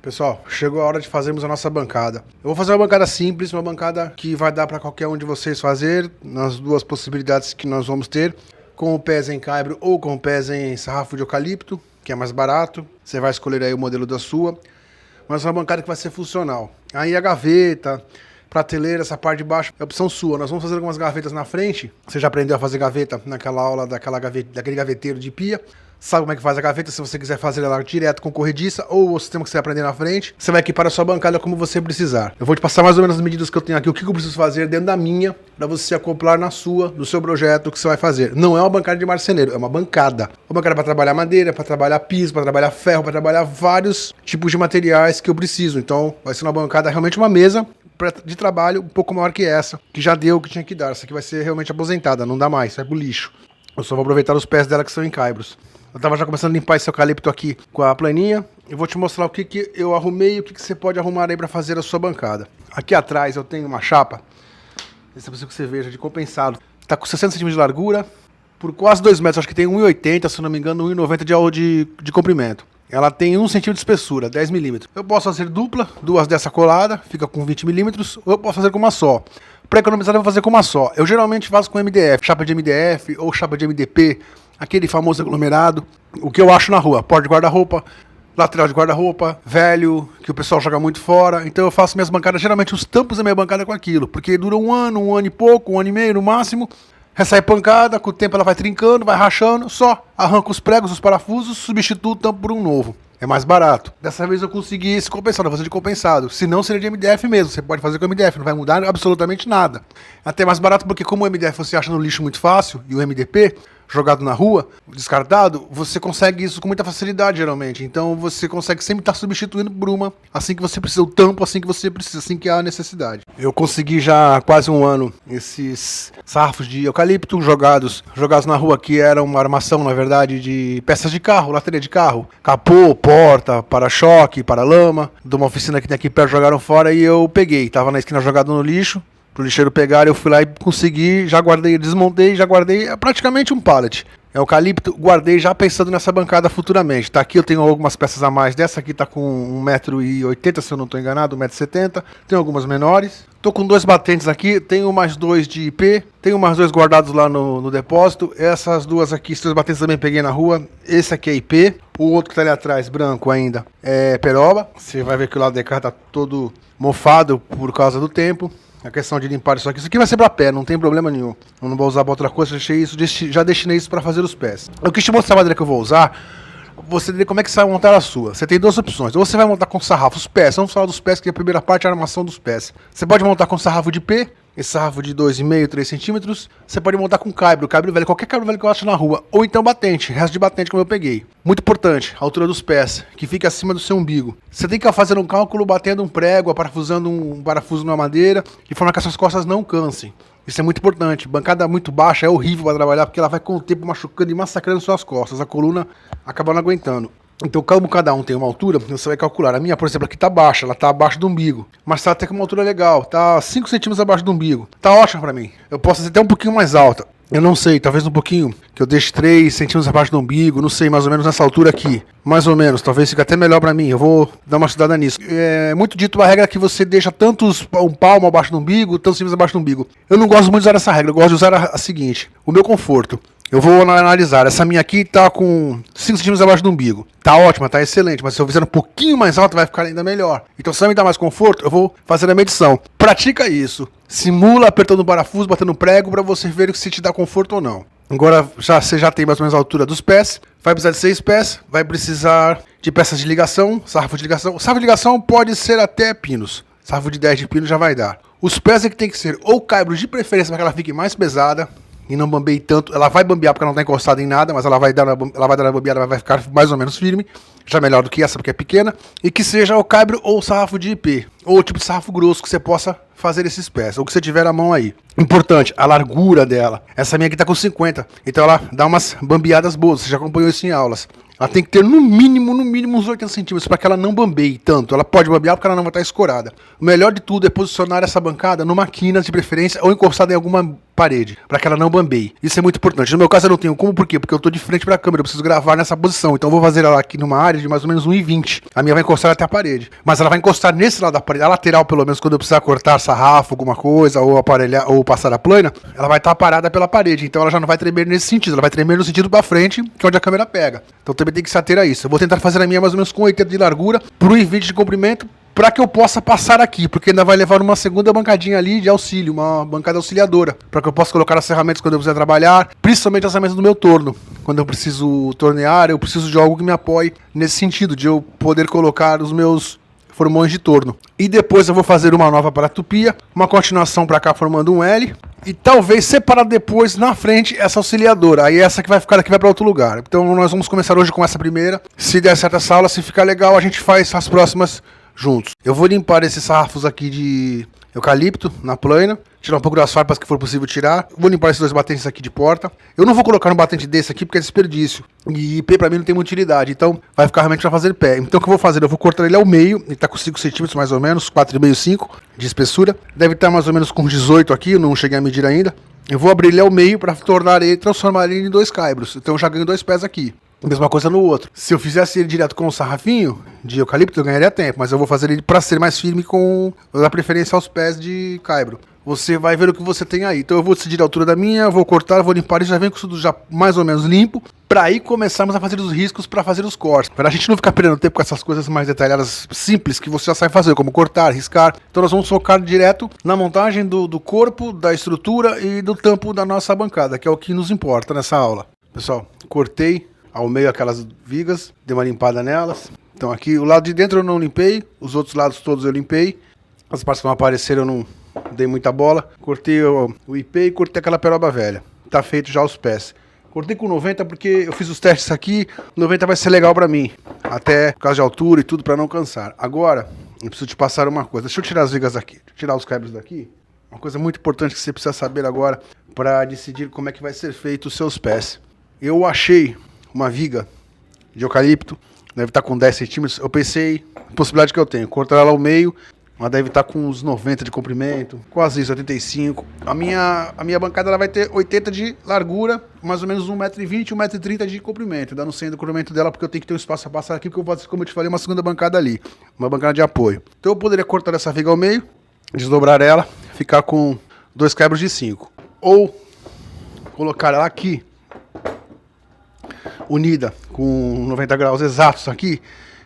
Pessoal, chegou a hora de fazermos a nossa bancada. Eu vou fazer uma bancada simples, uma bancada que vai dar para qualquer um de vocês fazer, nas duas possibilidades que nós vamos ter, com o pés em caibro ou com o pés em sarrafo de eucalipto, que é mais barato. Você vai escolher aí o modelo da sua, mas é uma bancada que vai ser funcional. Aí a gaveta, prateleira, essa parte de baixo, é opção sua. Nós vamos fazer algumas gavetas na frente. Você já aprendeu a fazer gaveta naquela aula daquele gaveteiro de pia. Sabe como é que faz a gaveta, se você quiser fazer ela direto com corrediça ou o sistema que você vai aprender na frente. Você vai equipar a sua bancada como você precisar. Eu vou te passar mais ou menos as medidas que eu tenho aqui, o que eu preciso fazer dentro da minha, para você acoplar na sua, no seu projeto que você vai fazer. Não é uma bancada de marceneiro, é uma bancada. Uma bancada para trabalhar madeira, para trabalhar piso, para trabalhar ferro, para trabalhar vários tipos de materiais que eu preciso. Então vai ser uma bancada, realmente uma mesa de trabalho um pouco maior que essa, que já deu o que tinha que dar. Essa aqui vai ser realmente aposentada, não dá mais, vai pro lixo. Eu só vou aproveitar os pés dela que são em caibros. Eu tava já começando a limpar esse eucalipto aqui com a planinha. Eu vou te mostrar o que eu arrumei e o que você pode arrumar aí para fazer a sua bancada. Aqui atrás eu tenho uma chapa, esse é possível que você veja, de compensado. Tá com 60 centímetros de largura, por quase 2 metros, acho que tem 1,80, se não me engano, 1,90 de comprimento. Ela tem 1 centímetro de espessura, 10 milímetros. Eu posso fazer dupla, duas dessa colada, fica com 20 milímetros, ou eu posso fazer com uma só. Para economizar eu vou fazer com uma só. Eu geralmente faço com MDF, chapa de MDF ou chapa de MDP, aquele famoso aglomerado. O que eu acho na rua, porta de guarda-roupa, lateral de guarda-roupa, velho, que o pessoal joga muito fora. Então eu faço minhas bancadas, geralmente os tampos da minha bancada com aquilo, porque dura um ano e pouco, 1 ano e meio no máximo. Recebe pancada, com o tempo ela vai trincando, vai rachando, só arranca os pregos, os parafusos, substitui o tampo por um novo. É mais barato. Dessa vez eu consegui esse compensado, eu vou fazer de compensado. Se não, seria de MDF mesmo. Você pode fazer com MDF, não vai mudar absolutamente nada. Até mais barato porque como o MDF você acha no lixo muito fácil, e o MDP, jogado na rua, descartado, você consegue isso com muita facilidade, geralmente. Então você consegue sempre estar substituindo por uma, assim que você precisa, o tampo, assim que você precisa, assim que há necessidade. Eu consegui já há quase um ano esses sarrafos de eucalipto jogados na rua, que era uma armação, na verdade, de peças de carro, lateria de carro, capô, porta, para-choque, para-lama, de uma oficina que tem aqui perto, jogaram fora e eu peguei. Tava na esquina jogado no lixo, pro lixeiro pegar, eu fui lá e consegui, já guardei, desmontei, já guardei, é praticamente um pallet. É eucalipto, guardei já pensando nessa bancada futuramente. Tá aqui, eu tenho algumas peças a mais, dessa aqui tá com 1,80 m, se eu não estou enganado, 1,70 m, tem algumas menores. Tô com 2 batentes aqui, tenho mais 2 de IP, tenho mais 2 guardados lá no depósito. Essas duas aqui, esses 2 batentes também peguei na rua, esse aqui é IP, o outro que tá ali atrás, branco ainda, é peroba. Você vai ver que o lado de cá tá todo mofado por causa do tempo. A questão de limpar isso aqui vai ser para pé, não tem problema nenhum. Eu não vou usar para outra coisa, já destinei isso para fazer os pés. Eu quis te mostrar a madeira que eu vou usar, você entender como é que você vai montar a sua. Você tem 2 opções, ou você vai montar com sarrafo os pés, vamos falar dos pés, que a primeira parte é a armação dos pés. Você pode montar com sarrafo de P, esse sarrafo de 2,5, 3 centímetros. Você pode montar com caibro velho, qualquer caibro velho que eu acho na rua. Ou então batente, resto de batente como eu peguei. Muito importante, a altura dos pés, que fica acima do seu umbigo. Você tem que fazer um cálculo batendo um prego, parafusando um parafuso numa madeira, de forma que as suas costas não cansem. Isso é muito importante. Bancada muito baixa é horrível para trabalhar, porque ela vai com o tempo machucando e massacrando suas costas. A coluna acaba não aguentando. Então, como cada um tem uma altura, você vai calcular. A minha, por exemplo, aqui tá baixa, ela tá abaixo do umbigo. Mas tá até com uma altura legal, tá 5 centímetros abaixo do umbigo. Tá ótima pra mim. Eu posso fazer até um pouquinho mais alta. Eu não sei, talvez um pouquinho, que eu deixe 3 centímetros abaixo do umbigo, não sei, mais ou menos nessa altura aqui. Mais ou menos, talvez fique até melhor pra mim, eu vou dar uma estudada nisso. É muito dito a regra que você deixa tantos um palmo abaixo do umbigo, tantos centímetros abaixo do umbigo. Eu não gosto muito de usar essa regra, eu gosto de usar a seguinte, o meu conforto. Eu vou analisar, essa minha aqui tá com 5 centímetros abaixo do umbigo. Tá ótima, tá excelente, mas se eu fizer um pouquinho mais alto vai ficar ainda melhor. Então se vai me dar mais conforto, eu vou fazer a medição. Pratica isso. Simula apertando o parafuso, batendo prego para você ver se te dá conforto ou não. Agora você já tem mais ou menos a altura dos pés. Vai precisar de 6 pés, vai precisar de peças de ligação, sarrafo de ligação. Sarrafo de ligação pode ser até pinos. Sarrafo de 10 de pino já vai dar. Os pés é que tem que ser ou caibro de preferência para que ela fique mais pesada e não bambeie tanto. Ela vai bambear porque ela não está encostada em nada, mas ela vai dar na bambeada, vai ficar mais ou menos firme, já melhor do que essa porque é pequena, e que seja o caibro ou o sarrafo de IP, ou o tipo de sarrafo grosso que você possa fazer esses pés, ou que você tiver na mão aí. Importante, a largura dela. Essa minha aqui tá com 50, então ela dá umas bambeadas boas, você já acompanhou isso em aulas. Ela tem que ter no mínimo uns 80 centímetros para que ela não bambeie tanto. Ela pode bambear porque ela não vai estar escorada. O melhor de tudo é posicionar essa bancada numa quina de preferência ou encostada em alguma parede, para que ela não bambeie. Isso é muito importante. No meu caso eu não tenho como, por quê? Porque eu tô de frente para a câmera, eu preciso gravar nessa posição. Então eu vou fazer ela aqui numa área de mais ou menos 1,20. A minha vai encostar até a parede. Mas ela vai encostar nesse lado da parede, a lateral pelo menos, quando eu precisar cortar sarrafo, alguma coisa, ou aparelhar, ou passar a plana, ela vai estar parada pela parede. Então ela já não vai tremer nesse sentido, ela vai tremer no sentido para frente, que é onde a câmera pega. Então também tem que se ater a isso. Eu vou tentar fazer a minha mais ou menos com 80 de largura, por 1,20 de comprimento, para que eu possa passar aqui, porque ainda vai levar uma segunda bancadinha ali de auxílio, uma bancada auxiliadora, para que eu possa colocar as ferramentas quando eu quiser trabalhar, principalmente as ferramentas do meu torno. Quando eu preciso tornear, eu preciso de algo que me apoie nesse sentido, de eu poder colocar os meus formões de torno. E depois eu vou fazer uma nova para a tupia, uma continuação para cá formando um L, e talvez separar depois na frente essa auxiliadora. Aí essa que vai ficar daqui vai para outro lugar. Então nós vamos começar hoje com essa primeira. Se der certo essa aula, se ficar legal, a gente faz as próximas juntos. Eu vou limpar esses sarrafos aqui de eucalipto na plana, tirar um pouco das farpas que for possível tirar. Vou limpar esses dois batentes aqui de porta. Eu não vou colocar um batente desse aqui porque é desperdício. E IP pra mim não tem muita utilidade, então vai ficar realmente pra fazer pé. Então o que eu vou fazer? Eu vou cortar ele ao meio, ele tá com 5 centímetros mais ou menos, 4,5, 5 de espessura. Deve estar mais ou menos com 18 aqui, eu não cheguei a medir ainda. Eu vou abrir ele ao meio para transformar ele em 2 caibros. Então eu já ganho 2 pés aqui. Mesma coisa no outro. Se eu fizesse ele direto com o sarrafinho de eucalipto, eu ganharia tempo. Mas eu vou fazer ele para ser mais firme com a preferência aos pés de caibro. Você vai ver o que você tem aí. Então eu vou decidir a altura da minha, vou cortar, vou limpar e já vem com tudo já mais ou menos limpo. Para aí começarmos a fazer os riscos para fazer os cortes. Para a gente não ficar perdendo tempo com essas coisas mais detalhadas, simples, que você já sabe fazer, como cortar, riscar. Então nós vamos focar direto na montagem do corpo, da estrutura e do tampo da nossa bancada, que é o que nos importa nessa aula. Pessoal, cortei ao meio aquelas vigas, dei uma limpada nelas. Então aqui, o lado de dentro eu não limpei, os outros lados todos eu limpei. As partes que não apareceram eu não dei muita bola. Cortei o IP e cortei aquela peroba velha. Tá feito já os pés. Cortei com 90 porque eu fiz os testes aqui, 90 vai ser legal pra mim. Até por causa de altura e tudo, pra não cansar. Agora, eu preciso te passar uma coisa. Deixa eu tirar as vigas daqui, tirar os caibros daqui. Uma coisa muito importante que você precisa saber agora para decidir como é que vai ser feito os seus pés. Eu achei uma viga de eucalipto, deve estar com 10 centímetros. Eu pensei, possibilidade que eu tenho, cortar ela ao meio, ela deve estar com uns 90 de comprimento, quase isso, 85. A minha bancada ela vai ter 80 de largura, mais ou menos 1,20 m, 1,30 m de comprimento, dando 100 do comprimento dela, porque eu tenho que ter um espaço para passar aqui, porque eu vou fazer, como eu te falei, uma segunda bancada ali, uma bancada de apoio. Então eu poderia cortar essa viga ao meio, desdobrar ela, ficar com 2 caibros de 5. Ou colocar ela aqui, unida com 90 graus exatos aqui,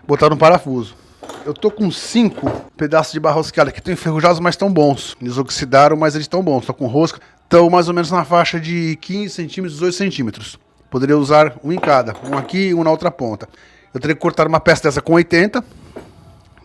botar no parafuso. Eu tô com 5 pedaços de barra rosqueada que estão enferrujados, mas estão bons. Eles oxidaram, mas eles estão bons. Estão com rosca. Estão mais ou menos na faixa de 15 centímetros, 18 centímetros. Poderia usar um em cada. Um aqui e um na outra ponta. Eu teria que cortar uma peça dessa com 80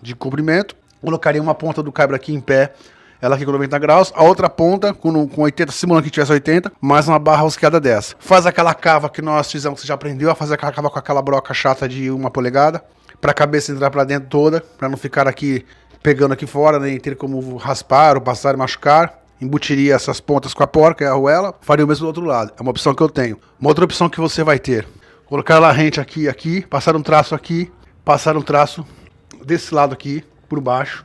de comprimento. Colocaria uma ponta do caibro aqui em pé, ela aqui com 90 graus, a outra ponta com 80, simulando que tivesse 80, mais uma barra rosqueada dessa. Faz aquela cava que nós fizemos, que você já aprendeu a fazer aquela cava com aquela broca chata de 1 polegada, para a cabeça entrar para dentro toda, para não ficar aqui pegando aqui fora, nem ter como raspar ou passar e machucar. Embutiria essas pontas com a porca e a arruela, faria o mesmo do outro lado. É uma opção que eu tenho. Uma outra opção que você vai ter, colocar ela rente aqui, passar um traço aqui, passar um traço desse lado aqui, por baixo.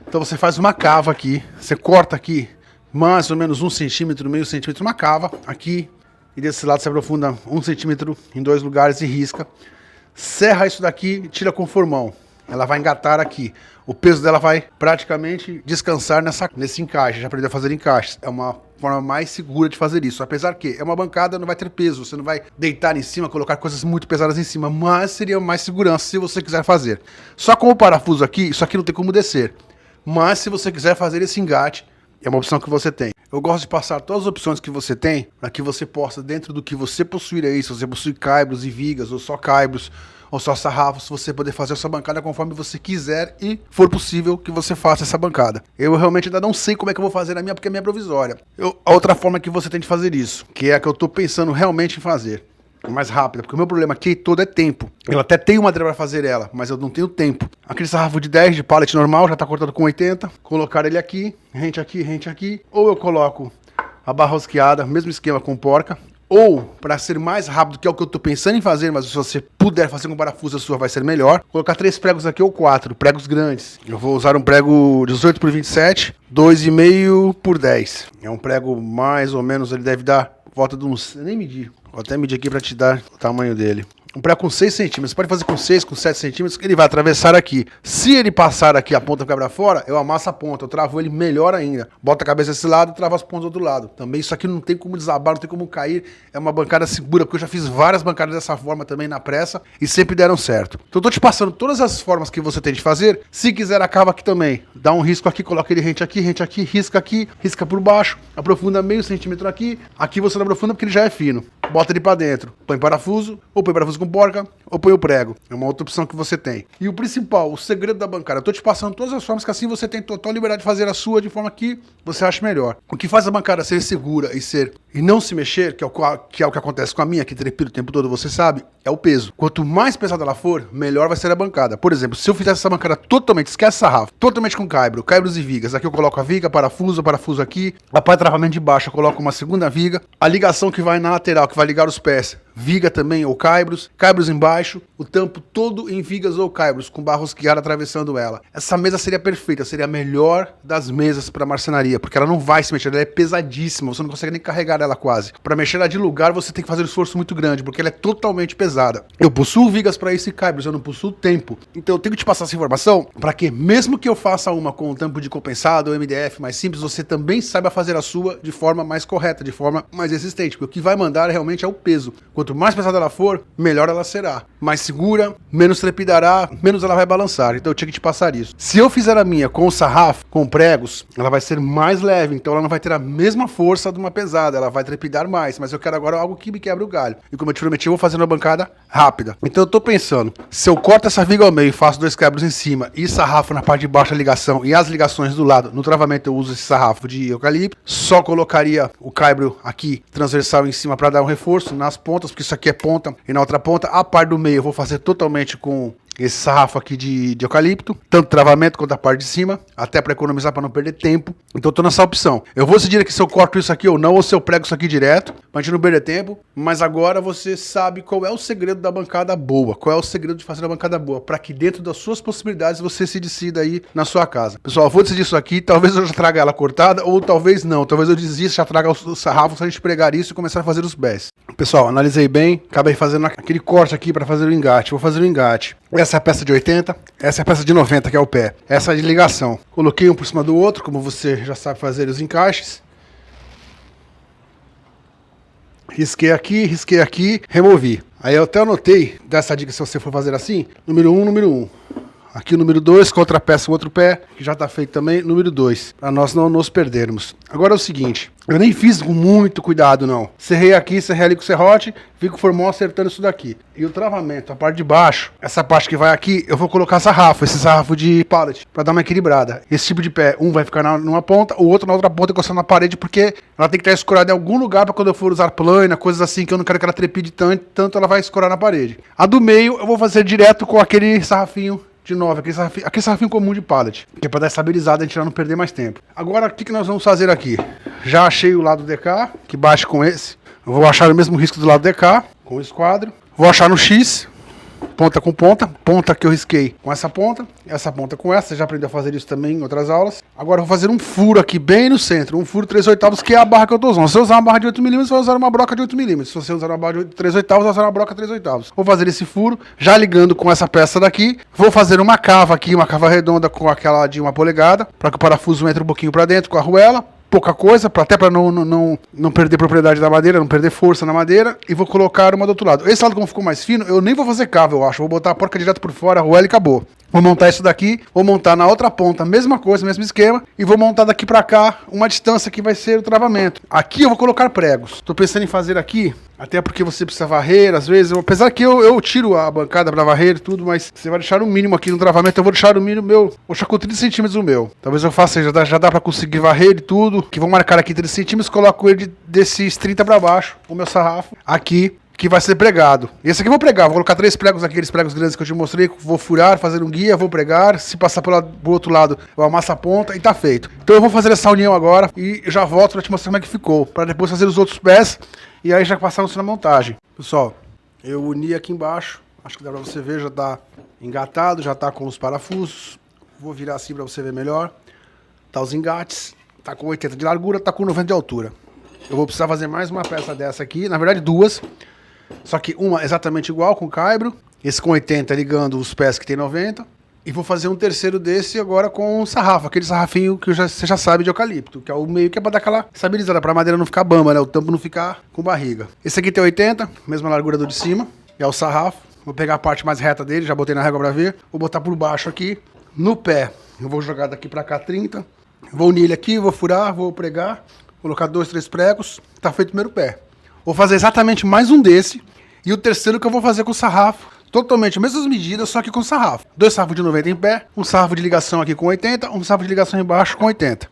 Então você faz uma cava aqui, você corta aqui mais ou menos 1 centímetro, meio centímetro, uma cava aqui, e desse lado você aprofunda 1 centímetro em 2 lugares e risca. Serra isso daqui e tira com o formão. Ela vai engatar aqui. O peso dela vai praticamente descansar nesse encaixe. Já aprendeu a fazer encaixes. É uma forma mais segura de fazer isso. Apesar que é uma bancada, não vai ter peso. Você não vai deitar em cima, colocar coisas muito pesadas em cima. Mas seria mais segurança se você quiser fazer. Só com o parafuso aqui, isso aqui não tem como descer. Mas se você quiser fazer esse engate, é uma opção que você tem. Eu gosto de passar todas as opções que você tem, para que você possa, dentro do que você possuir aí, se você possui caibros e vigas, ou só caibros, ou só sarrafos, você poder fazer a sua bancada conforme você quiser e for possível que você faça essa bancada. Eu realmente ainda não sei como é que eu vou fazer a minha, porque a minha é provisória. A outra forma que você tem de fazer isso, que é a que eu estou pensando realmente em fazer, mais rápida, porque o meu problema aqui todo é tempo. Eu até tenho madeira para fazer ela, mas eu não tenho tempo. Aquele sarrafo de 10 de pallet normal já está cortado com 80. Colocar ele aqui, rente aqui, ou eu coloco a barra rosqueada, mesmo esquema com porca. Ou, para ser mais rápido, que é o que eu tô pensando em fazer, mas se você puder fazer com parafuso, a sua vai ser melhor, colocar 3 pregos aqui ou 4, pregos grandes. Eu vou usar um prego 18 por 27, 2,5 por 10. É um prego mais ou menos, ele deve dar volta de uns... Eu nem medi, vou até medir aqui para te dar o tamanho dele. Um prego com 6 centímetros, você pode fazer com 6, com 7 centímetros, ele vai atravessar aqui. Se ele passar aqui, a ponta ficar pra fora, eu amasso a ponta, eu travo ele melhor ainda. Bota a cabeça desse lado e travo as pontas do outro lado. Também isso aqui não tem como desabar, não tem como cair, é uma bancada segura, porque eu já fiz várias bancadas dessa forma também na pressa e sempre deram certo. Então eu tô te passando todas as formas que você tem de fazer, se quiser acaba aqui também. Dá um risco aqui, coloca ele rente aqui, risca por baixo, aprofunda meio centímetro aqui você não aprofunda porque ele já é fino. Bota ele pra dentro, põe parafuso, ou põe parafuso com porca, ou põe o prego. É uma outra opção que você tem. E o principal, o segredo da bancada, eu tô te passando todas as formas que assim você tem total liberdade de fazer a sua de forma que você acha melhor. O que faz a bancada ser segura e não se mexer, que é o que acontece com a minha, que trepida o tempo todo, você sabe, é o peso. Quanto mais pesada ela for, melhor vai ser a bancada. Por exemplo, se eu fizesse essa bancada totalmente, esquece sarrafo, totalmente com caibros e vigas. Aqui eu coloco a viga, parafuso aqui, a parte de travamento de baixo eu coloco uma segunda viga, a ligação que vai na lateral, que vai ligar os pés, viga também ou caibros embaixo, o tampo todo em vigas ou caibros, com barra rosqueada atravessando ela. Essa mesa seria perfeita, seria a melhor das mesas para marcenaria, porque ela não vai se mexer, ela é pesadíssima, você não consegue nem carregar ela quase. Para mexer ela de lugar, você tem que fazer um esforço muito grande, porque ela é totalmente pesada. Eu possuo vigas para isso e caibros, eu não possuo tempo. Então eu tenho que te passar essa informação para que, mesmo que eu faça uma com o tampo de compensado ou MDF mais simples, você também saiba fazer a sua de forma mais correta, de forma mais resistente, porque o que vai mandar realmente é o peso. Quanto mais pesada ela for, melhor ela será. Mais segura, menos trepidará, menos ela vai balançar. Então eu tinha que te passar isso. Se eu fizer a minha com o sarrafo, com pregos, ela vai ser mais leve, então ela não vai ter a mesma força de uma pesada, ela vai trepidar mais, mas eu quero agora algo que me quebre o galho. E como eu te prometi, eu vou fazer uma bancada rápida. Então eu tô pensando, se eu corto essa viga ao meio e faço 2 quebros em cima e sarrafo na parte de baixo a ligação e as ligações do lado, no travamento eu uso esse sarrafo de eucalipto, só colocaria o caibro aqui transversal em cima para dar um reforço nas pontas, porque isso aqui é ponta e na outra ponta, a parte do meio eu vou fazer totalmente com esse sarrafo aqui de eucalipto, tanto travamento quanto a parte de cima, até para economizar, para não perder tempo. Então eu tô nessa opção. Eu vou decidir aqui se eu corto isso aqui ou não, ou se eu prego isso aqui direto, pra gente não perder tempo. Mas agora você sabe qual é o segredo da bancada boa, qual é o segredo de fazer a bancada boa, para que dentro das suas possibilidades você se decida aí na sua casa. Pessoal, eu vou decidir isso aqui, talvez eu já traga ela cortada, ou talvez não, talvez eu desista, já traga o sarrafo, se a gente pregar isso e começar a fazer os pés. Pessoal, analisei bem, acabei fazendo aquele corte aqui para fazer o engate. Vou fazer o engate. Essa é a peça de 80, essa é a peça de 90, que é o pé. Essa é a de ligação. Coloquei um por cima do outro, como você já sabe fazer os encaixes. Risquei aqui, removi. Aí eu até anotei, dessa dica se você for fazer assim, número 1, número 1. Aqui o número 2, com outra peça, o outro pé, que já está feito também, número 2, para nós não nos perdermos. Agora é o seguinte, eu nem fiz com muito cuidado não. Serrei aqui, serrei ali com o serrote, vi com o formol acertando isso daqui. E o travamento, a parte de baixo, essa parte que vai aqui, eu vou colocar sarrafo, esse sarrafo de pallet, para dar uma equilibrada. Esse tipo de pé, um vai ficar numa ponta, o outro na outra ponta, encostando na parede, porque ela tem que estar escorada em algum lugar para quando eu for usar plana, coisas assim, que eu não quero que ela trepide tanto, ela vai escorar na parede. A do meio, eu vou fazer direto com aquele sarrafinho de 9, aquele sarrafinho comum de pallet, que é para dar estabilizada, a gente não perder mais tempo. Agora, o que nós vamos fazer aqui? Já achei o lado DK, que bate com esse. Eu vou achar o mesmo risco do lado DK, com o esquadro. Vou achar no X, ponta com ponta, ponta que eu risquei com essa ponta com essa, você já aprendeu a fazer isso também em outras aulas. Agora eu vou fazer um furo aqui bem no centro, um furo 3/8, que é a barra que eu tô usando. Se você usar uma barra de 8mm, você vai usar uma broca de 8mm. Se você usar uma barra de 3/8, você vai usar uma broca 3/8. Vou fazer esse furo, já ligando com essa peça daqui. Vou fazer uma cava aqui, uma cava redonda com aquela de 1 polegada, para que o parafuso entre um pouquinho para dentro com a arruela. Pouca coisa, até para não perder propriedade da madeira, não perder força na madeira, e vou colocar uma do outro lado. Esse lado, como ficou mais fino, eu nem vou fazer cava, eu acho. Vou botar a porca direto por fora, a arruela e acabou. Vou montar isso daqui, vou montar na outra ponta, mesma coisa, mesmo esquema, e vou montar daqui pra cá uma distância que vai ser o travamento. Aqui eu vou colocar pregos. Tô pensando em fazer aqui, até porque você precisa varrer, às vezes, apesar que eu tiro a bancada pra varrer e tudo, mas você vai deixar o mínimo aqui no travamento, eu vou deixar o mínimo meu, vou deixar com 30 centímetros o meu. Talvez eu faça, já dá pra conseguir varrer e tudo, que vou marcar aqui 30 centímetros, coloco ele desses 30 pra baixo, o meu sarrafo, aqui. que vai ser pregado. Esse aqui eu vou pregar, vou colocar 3 pregos aqui, aqueles pregos grandes que eu te mostrei, vou furar, fazer um guia, vou pregar, se passar pro outro lado eu amasso a ponta e tá feito. Então eu vou fazer essa união agora e já volto pra te mostrar como é que ficou, pra depois fazer os outros pés e aí já passarmos na montagem. Pessoal, eu uni aqui embaixo, acho que dá pra você ver, já tá engatado, já tá com os parafusos, vou virar assim pra você ver melhor. Tá os engates, tá com 80 de largura, tá com 90 de altura. Eu vou precisar fazer mais uma peça dessa aqui, na verdade 2. Só que uma exatamente igual, com caibro. Esse com 80 ligando os pés que tem 90. E vou fazer um terceiro desse agora com sarrafo. Aquele sarrafinho que você já sabe de eucalipto. Que é o meio que é pra dar aquela estabilizada, pra madeira não ficar bamba, né? O tampo não ficar com barriga. Esse aqui tem 80, mesma largura do de cima. É o sarrafo. Vou pegar a parte mais reta dele, já botei na régua pra ver. Vou botar por baixo aqui. No pé, eu vou jogar daqui pra cá 30. Vou unir ele aqui, vou furar, vou pregar. Colocar 2, 3 pregos. Tá feito o primeiro pé. Vou fazer exatamente mais um desse. E o terceiro que eu vou fazer com sarrafo. Totalmente as mesmas medidas, só que com sarrafo. 2 sarrafos de 90 em pé. Um sarrafo de ligação aqui com 80. Um sarrafo de ligação embaixo com 80.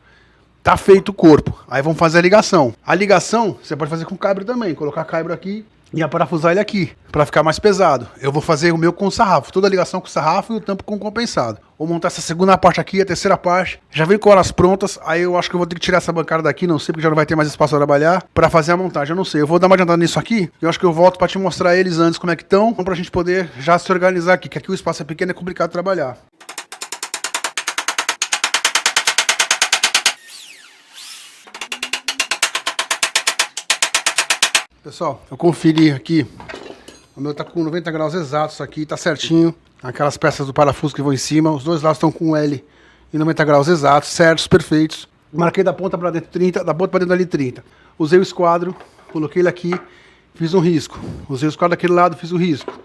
Tá feito o corpo. Aí vamos fazer a ligação. A ligação você pode fazer com caibro também. Colocar caibro aqui e aparafusar ele aqui. Pra ficar mais pesado. Eu vou fazer o meu com sarrafo. Toda a ligação com sarrafo e o tampo com compensado. Vou montar essa segunda parte aqui, a terceira parte. Já vem com elas prontas. Aí eu acho que eu vou ter que tirar essa bancada daqui. Não sei, porque já não vai ter mais espaço para trabalhar. Pra fazer a montagem, eu não sei. Eu vou dar uma adiantada nisso aqui. Eu acho que eu volto pra te mostrar eles antes como é que estão. Pra gente poder já se organizar aqui. Que aqui o espaço é pequeno e é complicado trabalhar. Pessoal, eu conferi aqui. O meu tá com 90 graus exatos aqui, tá certinho. Aquelas peças do parafuso que vão em cima. Os dois lados estão com L em 90 graus exatos, certos, perfeitos. Marquei da ponta para dentro 30, da ponta para dentro ali 30. Usei o esquadro, coloquei ele aqui, fiz um risco. Usei o esquadro daquele lado, fiz o risco.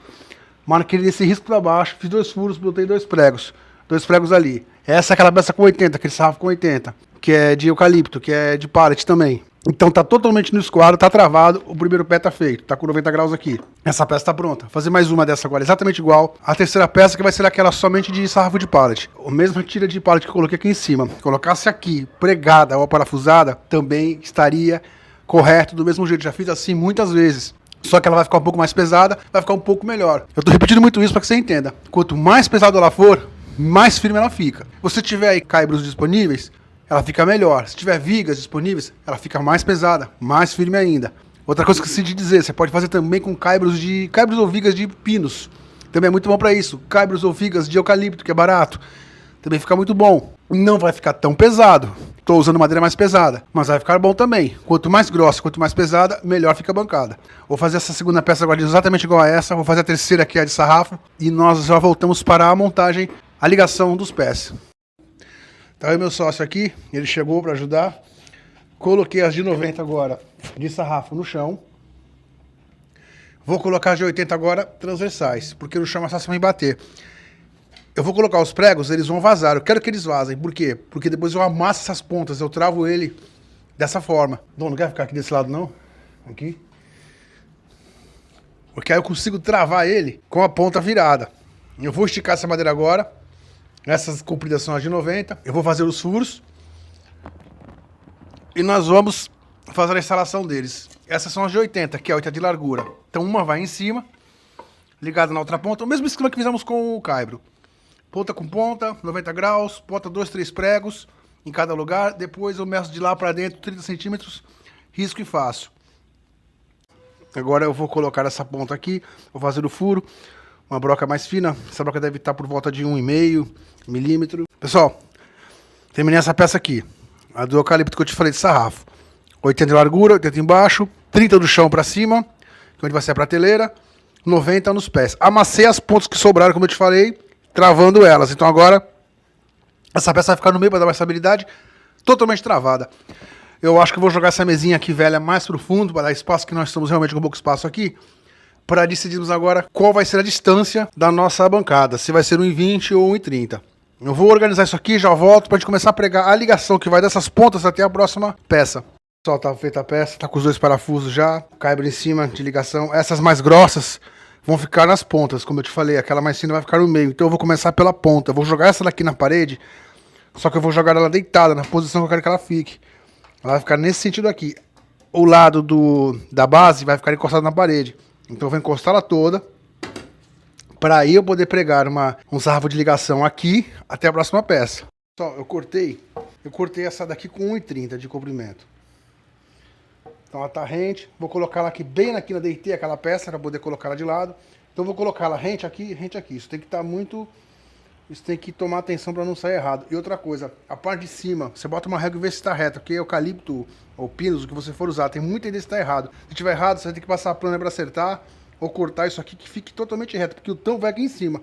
Marquei esse risco para baixo, fiz 2 furos, botei 2 pregos. 2 pregos ali. Essa é aquela peça com 80, aquele sarrafo com 80. Que é de eucalipto, que é de pallet também. Então tá totalmente no esquadro, tá travado, o primeiro pé tá feito, tá com 90 graus aqui. Essa peça tá pronta. Vou fazer mais uma dessa agora, exatamente igual. A terceira peça que vai ser aquela somente de sarrafo de pallet. A mesma tira de pallet que eu coloquei aqui em cima. Se colocasse aqui, pregada ou parafusada, também estaria correto do mesmo jeito. Já fiz assim muitas vezes. Só que ela vai ficar um pouco mais pesada, vai ficar um pouco melhor. Eu tô repetindo muito isso para que você entenda. Quanto mais pesado ela for, mais firme ela fica. Se você tiver aí caibros disponíveis, ela fica melhor. Se tiver vigas disponíveis, ela fica mais pesada, mais firme ainda. Outra coisa que eu esqueci de dizer, você pode fazer também com caibros ou vigas de pinos. Também é muito bom para isso. Caibros ou vigas de eucalipto, que é barato. Também fica muito bom. Não vai ficar tão pesado. Estou usando madeira mais pesada, mas vai ficar bom também. Quanto mais grossa, quanto mais pesada, melhor fica a bancada. Vou fazer essa segunda peça agora exatamente igual a essa. Vou fazer a terceira aqui, a de sarrafo. E nós já voltamos para a montagem, a ligação dos pés. Tá aí o meu sócio aqui, ele chegou para ajudar. Coloquei as de 90 agora de sarrafo no chão. Vou colocar as de 80 agora transversais, porque no chão é mais fácil pra me bater. Eu vou colocar os pregos, eles vão vazar. Eu quero que eles vazem. Por quê? Porque depois eu amasso essas pontas, eu travo ele dessa forma. Não quer ficar aqui desse lado não? Aqui. Porque aí eu consigo travar ele com a ponta virada. Eu vou esticar essa madeira agora. Essas compridas são as de 90. Eu vou fazer os furos. E nós vamos fazer a instalação deles. Essas são as de 80, que é 80 de largura. Então uma vai em cima, ligada na outra ponta. O mesmo esquema que fizemos com o caibro. Ponta com ponta, 90 graus, bota 2, 3 pregos em cada lugar. Depois eu meço de lá para dentro 30 centímetros, risco e faço. Agora eu vou colocar essa ponta aqui, vou fazer o furo. Uma broca mais fina, essa broca deve estar por volta de 1,5 milímetro. Pessoal, terminei essa peça aqui, a do eucalipto que eu te falei de sarrafo. 80 de largura, 80 embaixo, 30 do chão para cima, onde vai ser a prateleira, 90 nos pés. Amassei as pontas que sobraram, como eu te falei, travando elas. Então agora, essa peça vai ficar no meio para dar mais estabilidade, totalmente travada. Eu acho que eu vou jogar essa mesinha aqui velha mais pro fundo, para dar espaço, que nós estamos realmente com pouco espaço aqui. Para decidirmos agora qual vai ser a distância da nossa bancada, se vai ser 1,20 ou 1,30. Eu vou organizar isso aqui, já volto para a gente começar a pregar a ligação que vai dessas pontas até a próxima peça. Pessoal, tá feita a peça, tá com os 2 parafusos já, caibro em cima de ligação. Essas mais grossas vão ficar nas pontas, como eu te falei, aquela mais fina vai ficar no meio. Então eu vou começar pela ponta, eu vou jogar essa daqui na parede, só que eu vou jogar ela deitada, na posição que eu quero que ela fique. Ela vai ficar nesse sentido aqui. O lado da base vai ficar encostado na parede. Então eu vou encostar ela toda, para aí eu poder pregar um sarrafo de ligação aqui até a próxima peça. Só, eu cortei essa daqui com 1,30 de comprimento. Então ela tá rente, vou colocar ela aqui bem na quina, deitei aquela peça para poder colocar ela de lado. Então vou colocar ela rente aqui. Isso tem que estar isso tem que tomar atenção para não sair errado. E outra coisa, a parte de cima, você bota uma régua e vê se está reta, porque eucalipto ou pinos, o que você for usar, tem muita ideia se está errado. Se tiver errado, você vai ter que passar a plana para acertar ou cortar isso aqui que fique totalmente reto, porque o tampo vai aqui em cima.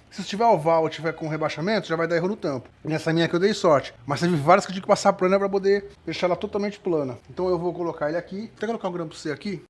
Se estiver oval ou tiver com rebaixamento, já vai dar erro no tampo. Nessa minha aqui eu dei sorte. Mas teve várias que eu tive que passar a plana para poder deixar ela totalmente plana. Então eu vou colocar ele aqui. Vou colocar um grampo C aqui.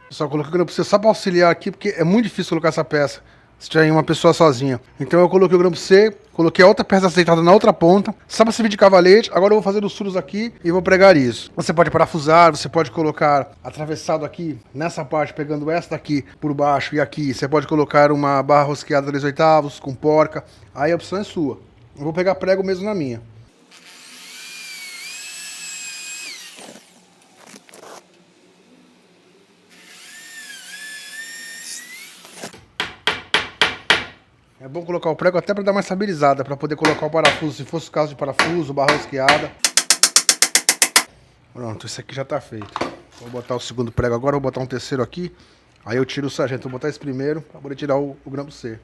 Só coloquei o grampo C só para auxiliar aqui, porque é muito difícil colocar essa peça se tiver uma pessoa sozinha. Então eu coloquei o grampo C, coloquei a outra peça aceitada na outra ponta, só para servir de cavalete. Agora eu vou fazer os furos aqui e vou pregar isso. Você pode parafusar, você pode colocar atravessado aqui, nessa parte, pegando essa daqui por baixo e aqui. Você pode colocar uma barra rosqueada 3/8 com porca. Aí a opção é sua. Eu vou pegar prego mesmo na minha. É bom colocar o prego até para dar mais estabilizada, para poder colocar o parafuso, se fosse o caso de parafuso, barra rosqueada. Pronto, esse aqui já está feito. Vou botar o segundo prego agora, vou botar um terceiro aqui. Aí eu tiro o sargento, vou botar esse primeiro para poder tirar o grampo C.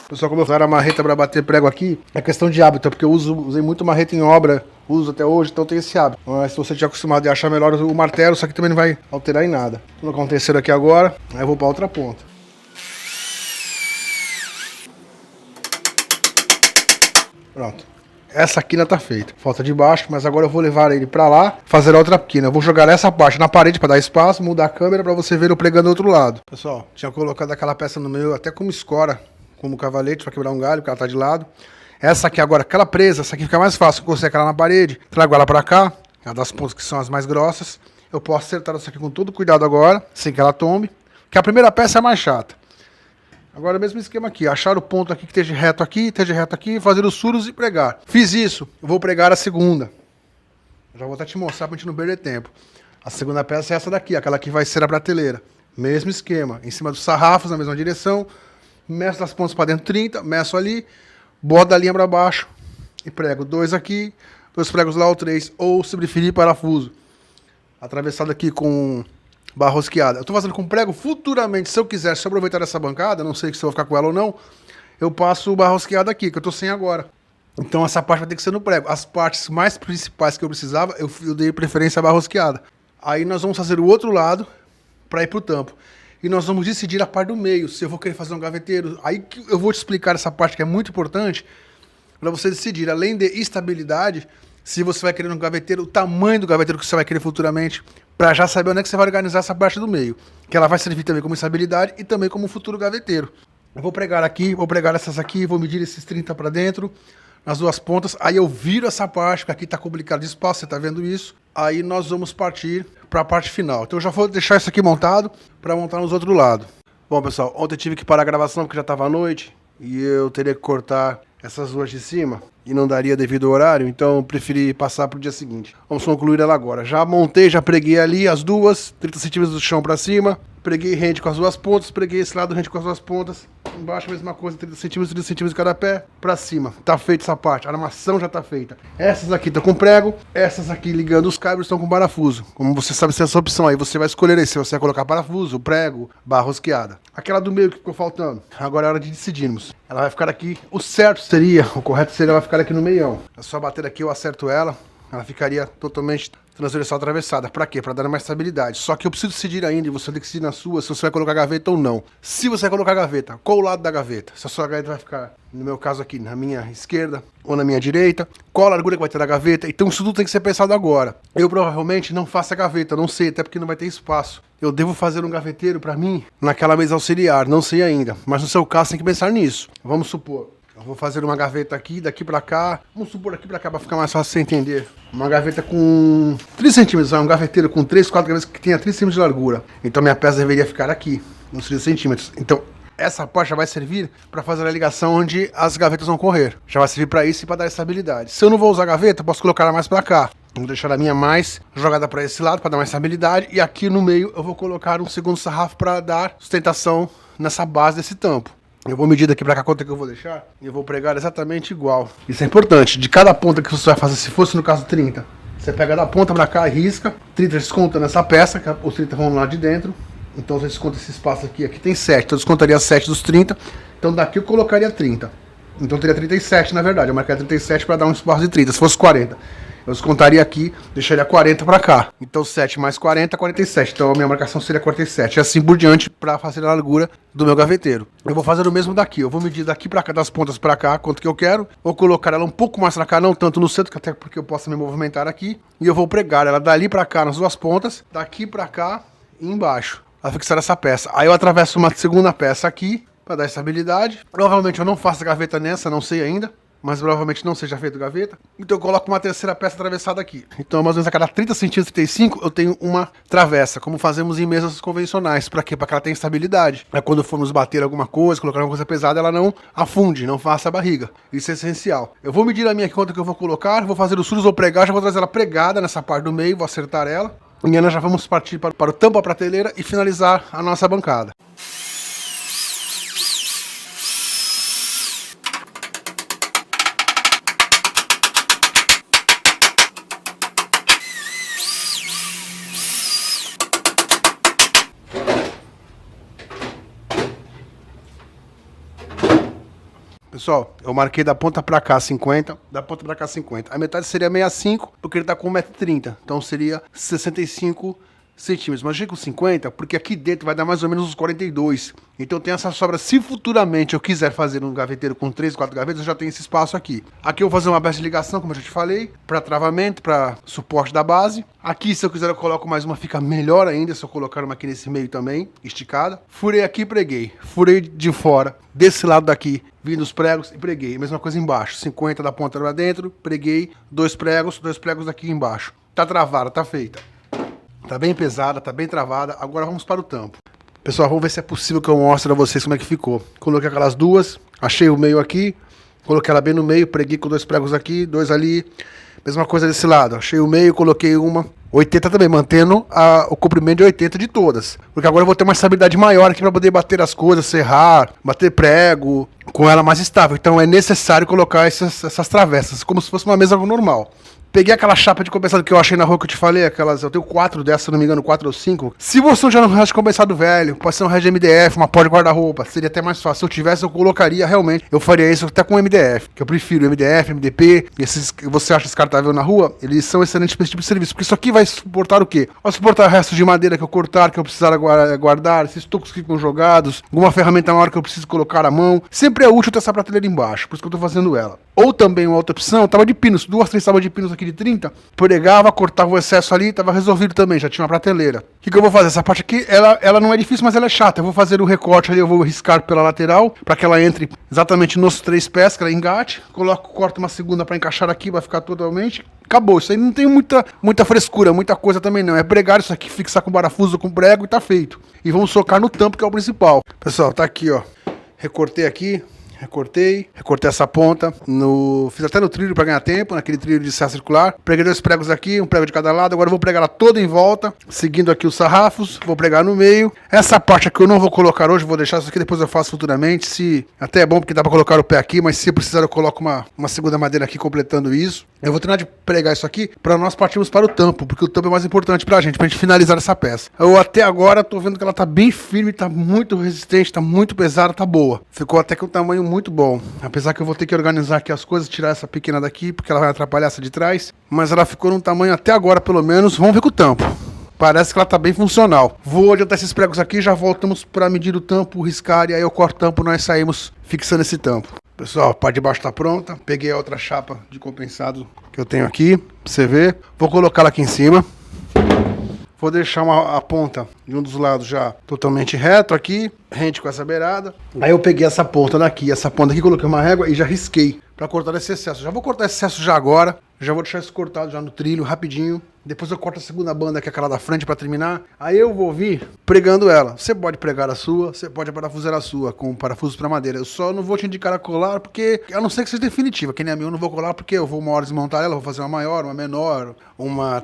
Pessoal, como eu falei, a marreta para bater prego aqui é questão de hábito, porque eu usei muito marreta em obra, uso até hoje, então tem esse hábito. Mas se você estiver acostumado a achar melhor o martelo, isso aqui também não vai alterar em nada. Vou colocar um terceiro aqui agora, aí eu vou para outra ponta. Pronto. Essa quina tá feita. Falta de baixo, mas agora eu vou levar ele pra lá, fazer a outra quina. Eu vou jogar essa parte na parede pra dar espaço, mudar a câmera pra você ver eu pregando do outro lado. Pessoal, tinha colocado aquela peça no meio até como escora, como cavalete, pra quebrar um galho, porque ela tá de lado. Essa aqui agora, aquela presa, essa aqui fica mais fácil. Eu consigo ela na parede, trago ela pra cá, ela das pontas que são as mais grossas. Eu posso acertar essa aqui com todo cuidado agora, sem que ela tombe, que a primeira peça é a mais chata. Agora o mesmo esquema aqui, achar o ponto aqui que esteja reto aqui, fazer os furos e pregar. Fiz isso, eu vou pregar a segunda. Já vou até te mostrar pra gente não perder tempo. A segunda peça é essa daqui, aquela que vai ser a prateleira. Mesmo esquema, em cima dos sarrafos, na mesma direção. Meço das pontas para dentro 30, meço ali, boto a linha para baixo e prego 2 aqui, 2 pregos lá ou 3, ou se preferir parafuso. Atravessado aqui com barra rosqueada. Eu tô fazendo com prego, futuramente, se eu quiser, se eu aproveitar essa bancada, não sei se eu vou ficar com ela ou não, eu passo barra rosqueada aqui, que eu tô sem agora. Então essa parte vai ter que ser no prego. As partes mais principais que eu precisava, eu dei preferência à barra rosqueada. Aí nós vamos fazer o outro lado para ir pro tampo. E nós vamos decidir a parte do meio, se eu vou querer fazer um gaveteiro. Aí que eu vou te explicar essa parte que é muito importante, para você decidir, além de estabilidade, se você vai querer um gaveteiro, o tamanho do gaveteiro que você vai querer futuramente, para já saber onde é que você vai organizar essa parte do meio. Que ela vai servir também como estabilidade e também como futuro gaveteiro. Eu vou pregar aqui, vou pregar essas aqui, vou medir esses 30 para dentro, nas duas pontas. Aí eu viro essa parte, que aqui está complicado de espaço, você está vendo isso. Aí nós vamos partir para a parte final. Então eu já vou deixar isso aqui montado, para montar nos outros lados. Bom, pessoal, ontem eu tive que parar a gravação porque já estava à noite. E eu teria que cortar essas duas de cima e não daria devido ao horário, então eu preferi passar para o dia seguinte. Vamos concluir ela agora. Já montei, já preguei ali as duas, 30 centímetros do chão para cima, preguei rente com as duas pontas, preguei esse lado rente com as duas pontas, embaixo a mesma coisa, 30 centímetros de cada pé, para cima. Tá feita essa parte, a armação já tá feita. Essas aqui estão com prego, essas aqui ligando os cabos estão com parafuso. Como você sabe, se é essa opção aí, você vai escolher aí se você vai colocar parafuso, prego, barra rosqueada. Aquela do meio que ficou faltando, agora é hora de decidirmos. Ela vai ficar aqui, o certo seria, o correto seria ela ficar aqui no meião. É só bater aqui, eu acerto ela ficaria totalmente transversal atravessada. Pra quê? Pra dar mais estabilidade. Só que eu preciso decidir ainda, e você tem que decidir na sua, se você vai colocar gaveta ou não. Se você vai colocar gaveta, qual o lado da gaveta? Se a sua gaveta vai ficar, no meu caso aqui, na minha esquerda ou na minha direita, qual a largura que vai ter da gaveta? Então isso tudo tem que ser pensado agora. Eu provavelmente não faço a gaveta, não sei, até porque não vai ter espaço. Eu devo fazer um gaveteiro pra mim naquela mesa auxiliar, não sei ainda. Mas no seu caso tem que pensar nisso. Vamos supor, Eu vou fazer uma gaveta aqui, daqui pra cá. Vamos supor daqui pra cá pra ficar mais fácil você entender. Uma gaveta com 3 centímetros, um gaveteiro com 3, 4 gavetas que tenha 3 centímetros de largura. Então minha peça deveria ficar aqui, uns 3 centímetros. Então essa parte já vai servir para fazer a ligação onde as gavetas vão correr. Já vai servir para isso e para dar estabilidade. Se eu não vou usar a gaveta, eu posso colocar ela mais para cá. Vou deixar a minha mais jogada para esse lado, para dar mais estabilidade. E aqui no meio eu vou colocar um segundo sarrafo para dar sustentação nessa base desse tampo. Eu vou medir daqui pra cá quanto é que eu vou deixar e eu vou pregar exatamente igual. Isso é importante. De cada ponta que você vai fazer, se fosse no caso 30, você pega da ponta pra cá e risca. 30 desconta nessa peça, que os 30 vão lá de dentro. Então você desconta esse espaço aqui. Aqui tem 7, então eu descontaria 7 dos 30. Então daqui eu colocaria 30. Então teria 37 na verdade. Eu marcaria 37 para dar um espaço de 30. Se fosse 40, eu descontaria aqui, deixaria 40 para cá. Então 7 mais 40, 47. Então a minha marcação seria 47. E assim por diante para fazer a largura do meu gaveteiro. Eu vou fazer o mesmo daqui. Eu vou medir daqui para cá, das pontas para cá, quanto que eu quero. Vou colocar ela um pouco mais para cá, não tanto no centro, até porque eu posso me movimentar aqui. E eu vou pregar ela dali para cá nas duas pontas, daqui para cá e embaixo, para fixar essa peça. Aí eu atravesso uma segunda peça aqui para dar estabilidade. Provavelmente eu não faço gaveta nessa, não sei ainda, mas provavelmente não seja feito gaveta. Então eu coloco uma terceira peça atravessada aqui. Então mais ou menos a cada 30 centímetros, 35, eu tenho uma travessa, como fazemos em mesas convencionais. Para quê? Para que ela tenha estabilidade. Para quando formos bater alguma coisa, colocar alguma coisa pesada, ela não afunde, não faça a barriga. Isso é essencial. Eu vou medir a minha conta que eu vou colocar, vou fazer os furos, vou pregar, já vou trazer ela pregada nessa parte do meio, vou acertar ela. E nós já vamos partir para o tampo, a prateleira e finalizar a nossa bancada. Pessoal, eu marquei da ponta pra cá 50, da ponta pra cá 50. A metade seria 65, porque ele tá com 1,30 m. Então seria 65 centímetros. Mas achei com 50, porque aqui dentro vai dar mais ou menos uns 42. Então tem essa sobra. Se futuramente eu quiser fazer um gaveteiro com 3, 4 gavetas, eu já tenho esse espaço aqui. Aqui eu vou fazer uma peça de ligação, como eu já te falei, para travamento, para suporte da base. Aqui, se eu quiser, eu coloco mais uma, fica melhor ainda, se eu colocar uma aqui nesse meio também, esticada. Furei aqui e preguei. Furei de fora, desse lado daqui, vindo os pregos e preguei. Mesma coisa embaixo, 50 da ponta lá dentro, preguei, 2 pregos daqui embaixo. Tá travada, tá feita. Tá bem pesada, tá bem travada. Agora vamos para o tampo. Pessoal, vamos ver se é possível que eu mostre a vocês como é que ficou. Coloquei aquelas duas, achei o meio aqui, coloquei ela bem no meio, preguei com 2 pregos aqui, 2 ali. Mesma coisa desse lado, achei o meio, coloquei uma 80 também, mantendo o comprimento de 80 de todas. Porque agora eu vou ter uma estabilidade maior aqui para poder bater as coisas, serrar, bater prego, com ela mais estável. Então é necessário colocar essas travessas, como se fosse uma mesa normal. Peguei aquela chapa de compensado que eu achei na rua que eu te falei, aquelas, eu tenho 4 dessas, se não me engano, 4 ou 5. Se você não já não resto de compensado velho, pode ser um resto de MDF, uma pó de guarda-roupa, seria até mais fácil. Se eu tivesse, eu colocaria realmente, eu faria isso até com MDF, que eu prefiro MDF, MDP, esses que você acha descartável na rua, eles são excelentes para esse tipo de serviço, porque isso aqui vai suportar o quê? Vai suportar restos de madeira que eu cortar, que eu precisar guardar, esses tocos que ficam jogados, alguma ferramenta maior que eu preciso colocar à mão. Sempre é útil ter essa prateleira embaixo, por isso que eu tô fazendo ela. Ou também uma outra opção, tábua de pinos, 2, 3 tábuas de pinos aqui de 30, pregava, cortava o excesso ali, tava resolvido também, já tinha uma prateleira. O que eu vou fazer? Essa parte aqui, ela não é difícil, mas ela é chata. Eu vou fazer o recorte ali, eu vou riscar pela lateral, para que ela entre exatamente nos 3 pés, que ela engate. Corto uma segunda para encaixar aqui, vai ficar totalmente. Acabou, isso aí não tem muita frescura, muita coisa também não. É pregar isso aqui, fixar com parafuso, com prego e tá feito. E vamos socar no tampo, que é o principal. Pessoal, tá aqui, ó. Recortei aqui. Recortei essa ponta, fiz até no trilho para ganhar tempo, naquele trilho de serra circular. Preguei 2 pregos aqui, um prego de cada lado. Agora eu vou pregar ela toda em volta, seguindo aqui os sarrafos, vou pregar no meio. Essa parte aqui eu não vou colocar hoje, vou deixar isso aqui, depois eu faço futuramente. Até é bom porque dá para colocar o pé aqui, mas se precisar eu coloco uma segunda madeira aqui completando isso. Eu vou terminar de pregar isso aqui para nós partirmos para o tampo, porque o tampo é mais importante pra gente finalizar essa peça. Eu até agora tô vendo que ela tá bem firme, tá muito resistente, tá muito pesada, tá boa. Ficou até com um tamanho muito bom. Apesar que eu vou ter que organizar aqui as coisas, tirar essa pequena daqui, porque ela vai atrapalhar essa de trás. Mas ela ficou num tamanho até agora, pelo menos. Vamos ver com o tampo. Parece que ela tá bem funcional. Vou adiantar esses pregos aqui, já voltamos para medir o tampo, riscar, e aí eu corto o tampo e nós saímos fixando esse tampo. Pessoal, a parte de baixo tá pronta. Peguei a outra chapa de compensado que eu tenho aqui, pra você ver. Vou colocá-la aqui em cima. Vou deixar a ponta de um dos lados já totalmente reto aqui, rente com essa beirada. Aí eu peguei essa ponta daqui, coloquei uma régua e já risquei para cortar esse excesso. Já vou cortar esse excesso já agora, já vou deixar isso cortado já no trilho, rapidinho. Depois eu corto a segunda banda, que é aquela da frente, para terminar. Aí eu vou vir pregando ela. Você pode pregar a sua, você pode parafusar a sua, com parafusos para madeira. Eu só não vou te indicar a colar, porque, a não ser que seja definitiva, que nem a minha, eu não vou colar, porque eu vou uma hora desmontar ela, vou fazer uma maior, uma menor,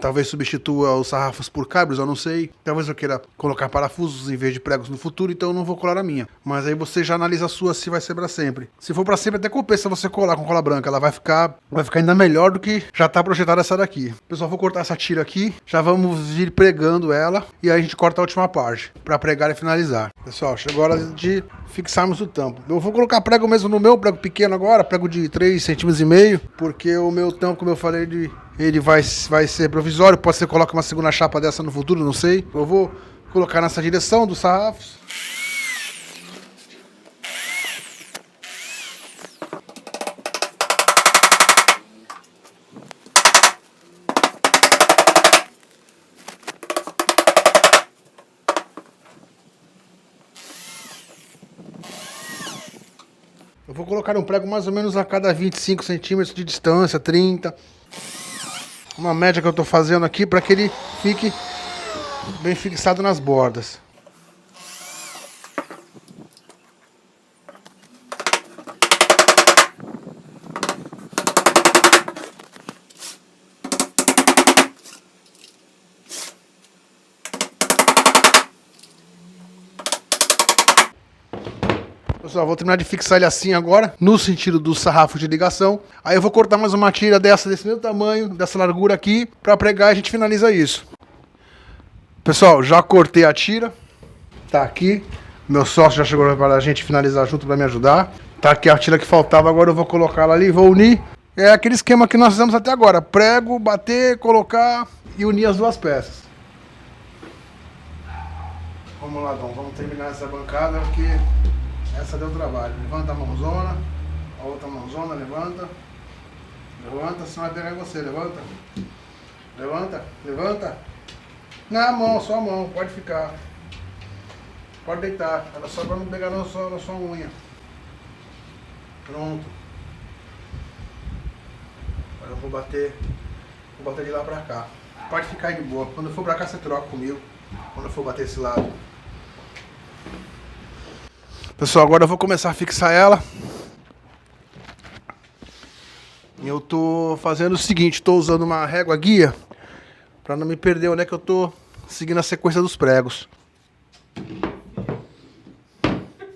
talvez substitua os sarrafos por cabos, eu não sei. Talvez eu queira colocar parafusos em vez de pregos no futuro, então eu não vou colar a minha. Mas aí você já analisa a sua se vai ser para sempre. Se for para sempre, até compensa você colar com cola branca, ela vai ficar ainda melhor do que já tá projetada essa daqui. Pessoal, vou cortar essa tira aqui, já vamos vir pregando ela e aí a gente corta a última parte para pregar e finalizar. Pessoal, chegou a hora de fixarmos o tampo. Eu vou colocar prego mesmo no meu, prego pequeno agora, prego de 3,5 cm, porque o meu tampo, como eu falei, ele vai ser provisório, pode ser que coloque uma segunda chapa dessa no futuro, não sei. Eu vou colocar nessa direção dos sarrafos. Eu vou colocar um prego mais ou menos a cada 25 centímetros de distância, 30. Uma média que eu estou fazendo aqui para que ele fique bem fixado nas bordas. Pessoal, vou terminar de fixar ele assim agora, no sentido do sarrafo de ligação. Aí eu vou cortar mais uma tira desse mesmo tamanho, dessa largura aqui, para pregar e a gente finaliza isso. Pessoal, já cortei a tira. Tá aqui. Meu sócio já chegou para a gente finalizar junto para me ajudar. Tá aqui a tira que faltava, agora eu vou colocar ela ali, vou unir. É aquele esquema que nós fizemos até agora. Prego, bater, colocar e unir as duas peças. Vamos lá, Dom. Vamos terminar essa bancada porque essa deu trabalho. Levanta a mãozona, a outra mãozona, levanta. Levanta, senão vai pegar em você, levanta. Levanta, levanta. Na mão, só a mão, pode ficar. Pode deitar, era só para não pegar na sua unha. Pronto. Agora eu vou bater de lá pra cá. Pode ficar aí de boa. Quando eu for pra cá você troca comigo. Quando eu for bater esse lado. Pessoal, agora eu vou começar a fixar ela. Eu tô fazendo o seguinte, tô usando uma régua guia para não me perder onde é que eu tô seguindo a sequência dos pregos.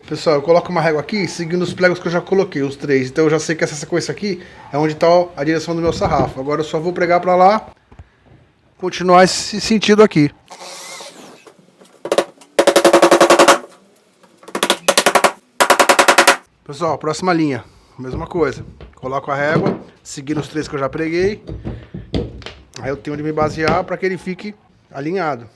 Pessoal, eu coloco uma régua aqui seguindo os pregos que eu já coloquei, os 3. Então eu já sei que essa sequência aqui é onde está a direção do meu sarrafo. Agora eu só vou pregar para lá, continuar esse sentido aqui. Pessoal, próxima linha, mesma coisa. Coloco a régua, seguindo os 3 que eu já preguei. Aí eu tenho onde me basear para que ele fique alinhado.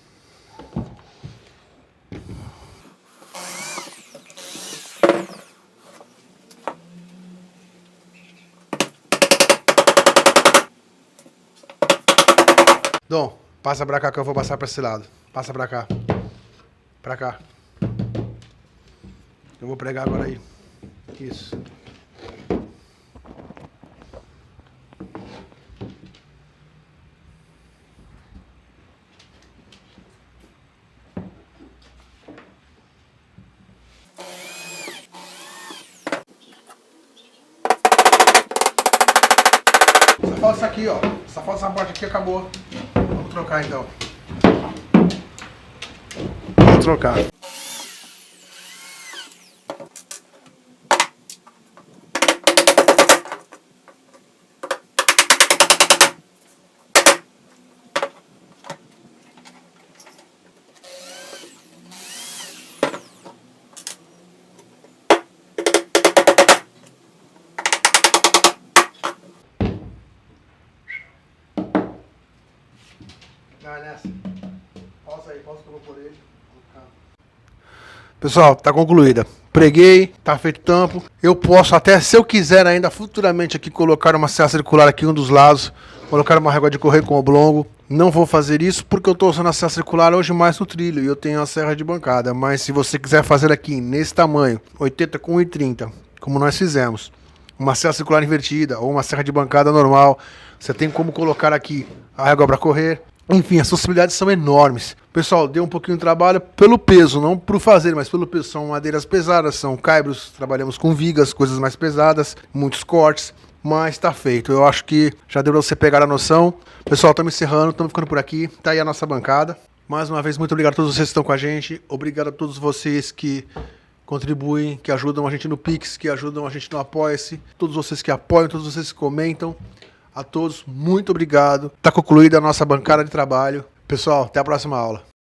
Dom, passa pra cá que eu vou passar pra esse lado. Passa pra cá. Pra cá. Eu vou pregar agora aí. Isso. Só falta isso aqui, ó. Só falta essa parte aqui, acabou. Vamos trocar então. Vamos trocar. Nessa. Pausa aí, pausa que eu vou por ele. Pessoal, tá concluída. Preguei, tá feito o tampo. Eu posso até, se eu quiser ainda futuramente aqui, colocar uma serra circular aqui em um dos lados. Colocar uma régua de correr com oblongo. Não vou fazer isso porque eu estou usando a serra circular hoje mais no trilho e eu tenho a serra de bancada. Mas se você quiser fazer aqui nesse tamanho, 80 com 1,30, como nós fizemos, uma serra circular invertida ou uma serra de bancada normal, você tem como colocar aqui a régua para correr. Enfim, as possibilidades são enormes. Pessoal, deu um pouquinho de trabalho pelo peso, não por fazer, mas pelo peso. São madeiras pesadas, são caibros, trabalhamos com vigas, coisas mais pesadas, muitos cortes. Mas tá feito, eu acho que já deu pra você pegar a noção. Pessoal, estamos encerrando, estamos ficando por aqui. Tá aí a nossa bancada. Mais uma vez, muito obrigado a todos vocês que estão com a gente. Obrigado a todos vocês que contribuem, que ajudam a gente no Pix, que ajudam a gente no Apoia-se. Todos vocês que apoiam, todos vocês que comentam. A todos, muito obrigado. Tá concluída a nossa bancada de trabalho. Pessoal, até a próxima aula.